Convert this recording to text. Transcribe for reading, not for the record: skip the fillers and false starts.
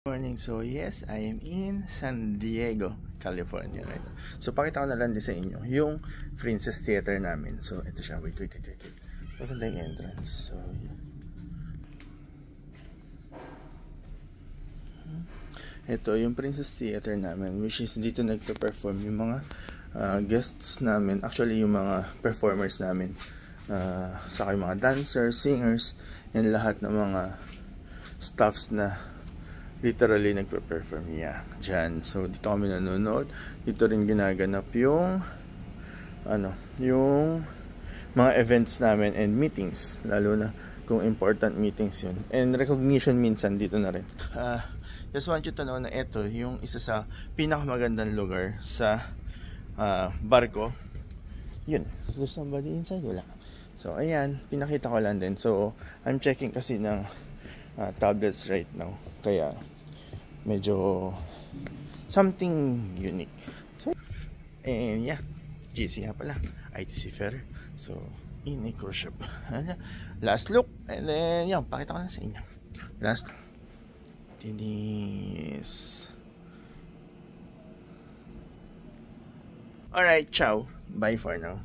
Morning. So yes, I am in San Diego, California right now. So pakita ko na lang din sa inyo yung Princess Theater namin. So ito siya. Wait. Maganda yung entrance. So ito yung Princess Theater namin, which is dito nagpe-perform yung mga guests namin. Actually yung mga performers namin, saka yung mga dancers, singers, and lahat ng mga staffs na literally nagpe-perform dyan. So dito kami nanonood. Dito rin ginaganap yung yung mga events namin and meetings, lalo na kung important meetings yun, and recognition minsan dito na rin. Just want you to know na ito yung isa sa pinakamagandang lugar sa barko. Yun. Is there somebody inside? Wala. So ayan, pinakita ko lang din. So I'm checking kasi ng tablets right now, kaya medyo something unique. So, and yeah, GC nga pala, ITC Ferry. So in a cruise ship. Last look, and then yan, pakita ko na sa inyo. Last Tinis. Alright, ciao. Bye for now.